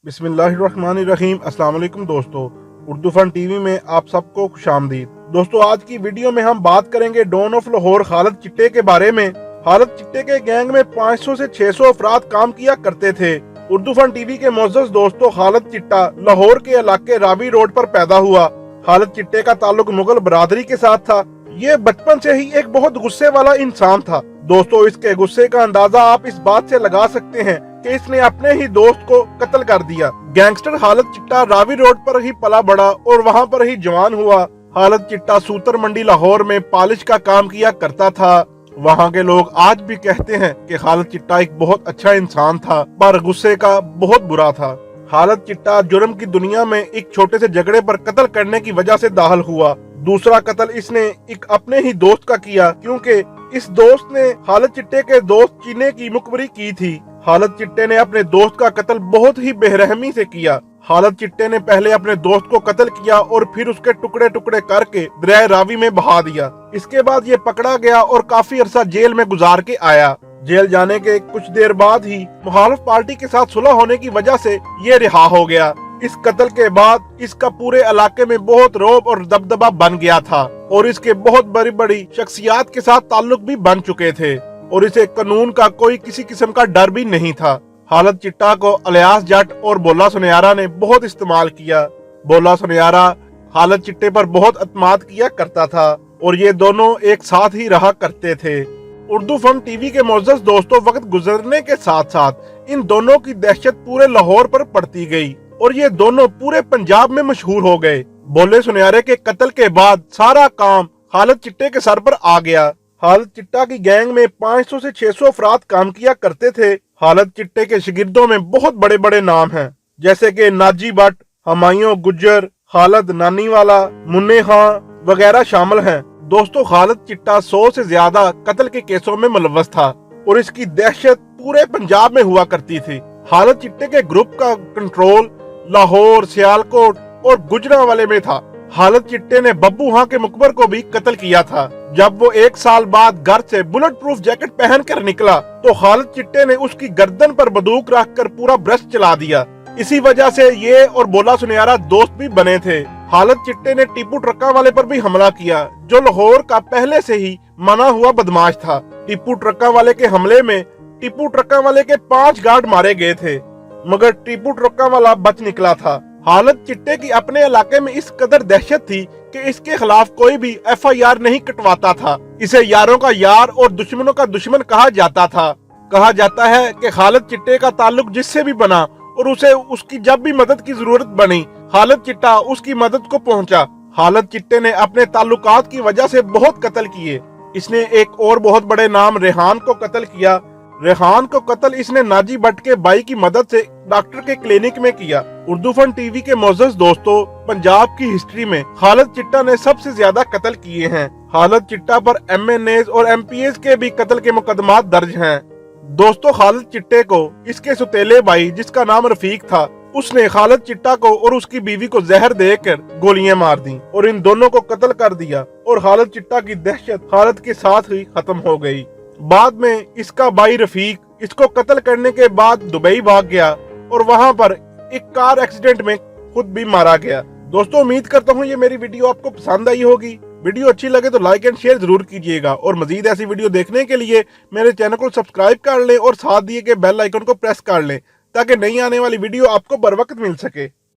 बिस्मिल्लाहिर्रहमानिर्रहीम। अस्सलाम वालेकुम दोस्तों, उर्दू फन टीवी में आप सबको खुशामदीद। दोस्तों, आज की वीडियो में हम बात करेंगे डॉन ऑफ लाहौर खालिद चिट्टे के बारे में। खालिद चिट्टे के गैंग में 500 से 600 अफराद काम किया करते थे। उर्दू फन टीवी के मोअज़्ज़ज़ दोस्तों, खालिद चिट्टा लाहौर के इलाके रावी रोड पर पैदा हुआ। खालिद चिट्टे का ताल्लुक मुगल बरादरी के साथ था। ये बचपन से ही एक बहुत गुस्से वाला इंसान था। दोस्तों, इसके गुस्से का अंदाजा आप इस बात से लगा सकते हैं कि इसने अपने ही दोस्त को कत्ल कर दिया। गैंगस्टर खालिद चिट्टा रावी रोड पर ही पला बड़ा और वहाँ पर ही जवान हुआ। खालिद चिट्टा सूतर मंडी लाहौर में पॉलिश का काम किया करता था। वहाँ के लोग आज भी कहते हैं कि खालिद चिट्टा एक बहुत अच्छा इंसान था, पर गुस्से का बहुत बुरा था। खालिद चिट्टा जुर्म की दुनिया में एक छोटे से झगड़े पर कत्ल करने की वजह से दाखिल हुआ। दूसरा कत्ल इसने एक अपने ही दोस्त का किया, क्योंकि इस दोस्त ने खालिद चिट्टे के दोस्त चीने की मुखबरी की थी। खालिद चिट्टे ने अपने दोस्त का कत्ल बहुत ही बेरहमी से किया। खालिद चिट्टे ने पहले अपने दोस्त को कत्ल किया और फिर उसके टुकड़े टुकड़े करके दरिया रावी में बहा दिया। इसके बाद ये पकड़ा गया और काफी अरसा जेल में गुजार के आया। जेल जाने के कुछ देर बाद ही मुखालिफ पार्टी के साथ सुलह होने की वजह से ये रिहा हो गया। इस कत्ल के बाद इसका पूरे इलाके में बहुत रौब और दबदबा बन गया था और इसके बहुत बड़ी बड़ी शख्सियात के साथ ताल्लुक भी बन चुके थे और इसे कानून का कोई किसी किस्म का डर भी नहीं था। खालिद चिट्टा को अलियास जट और बोला सुनयारा ने बहुत इस्तेमाल किया। बोला सुनयारा खालिद चिट्टे पर बहुत अतमाद किया करता था और ये दोनों एक साथ ही रहा करते थे। उर्दू फन टीवी के मोअज़्ज़ज़ दोस्तों, वक्त गुजरने के साथ साथ इन दोनों की दहशत पूरे लाहौर पर पड़ती गई और ये दोनों पूरे पंजाब में मशहूर हो गए। बोले सुनयारे के कत्ल के बाद सारा काम खालिद चिट्टे के सर पर आ गया। खालिद चिट्टा की गैंग में 500 से 600 अफराद काम किया करते थे। खालिद चिट्टे के शागिर्दों में बहुत बड़े बड़े नाम हैं, जैसे कि नाजी भट्ट, हुमायूं गुज्जर, खालिद नानीवाला, मुन्ने खां वगैरह शामिल हैं। दोस्तों, खालिद चिट्टा 100 से ज्यादा कत्ल के केसों में मुलव्वस था और इसकी दहशत पूरे पंजाब में हुआ करती थी। खालिद चिट्टे के ग्रुप का कंट्रोल लाहौर, सियालकोट और गुजरांवाले में था। खालिद चिट्टे ने बब्बू खां के मुकबर को भी कत्ल किया था। जब वो 1 साल बाद घर से बुलेट प्रूफ जैकेट पहनकर निकला तो खालिद चिट्टे ने उसकी गर्दन पर बंदूक रखकर पूरा ब्रश चला दिया। इसी वजह से ये और बोला सुनयारा दोस्त भी बने थे। खालिद चिट्टे ने टीपू ट्रक्का वाले पर भी हमला किया, जो लाहौर का पहले से ही मना हुआ बदमाश था। टीपू ट्रक्का वाले के हमले में टीपू ट्रक्का वाले के 5 गार्ड मारे गए थे, मगर टीपू ट्रक्का वाला बच निकला था। खालिद चिट्टे की अपने इलाके में इस कदर दहशत थी कि इसके खिलाफ कोई भी FIR नहीं कटवाता था। इसे यारों का यार और दुश्मनों का दुश्मन कहा जाता था। कहा जाता है कि खालिद चिट्टे का ताल्लुक जिससे भी बना और उसे उसकी जब भी मदद की जरूरत बनी, खालिद चिट्टा उसकी मदद को पहुंचा। खालिद चिट्टे ने अपने ताल्लुकात की वजह से बहुत कत्ल किए। इसने एक और बहुत बड़े नाम रेहान को कत्ल किया। रेहान को कत्ल इसने नाजी भट्ट के भाई की मदद से डॉक्टर के क्लिनिक में किया। उर्दू फन टीवी के मोअज़्ज़ज़ दोस्तों, पंजाब की हिस्ट्री में खालिद चिट्टा ने सबसे ज्यादा कत्ल किए हैं। खालिद चिट्टा पर MNAs और MPAs के भी कत्ल के मुकदमात दर्ज हैं। दोस्तों, खालिद चिट्टे को इसके सुतेले भाई, जिसका नाम रफीक था, उसने खालिद चिट्टा को और उसकी बीवी को जहर देकर गोलियां मार दी और इन दोनों को कत्ल कर दिया और खालिद चिट्टा की दहशत खालिद के साथ ही खत्म हो गई। बाद में इसका भाई रफीक इसको कत्ल करने के बाद दुबई भाग गया और वहां पर एक कार एक्सीडेंट में खुद भी मारा गया। दोस्तों, उम्मीद करता हूँ ये मेरी वीडियो आपको पसंद आई होगी। वीडियो अच्छी लगे तो लाइक एंड शेयर जरूर कीजिएगा और मजीद ऐसी वीडियो देखने के लिए मेरे चैनल को सब्सक्राइब कर लें और साथ दिए गए बेल आइकन को प्रेस कर लें ताकि नई आने वाली वीडियो आपको बर वक्त मिल सके।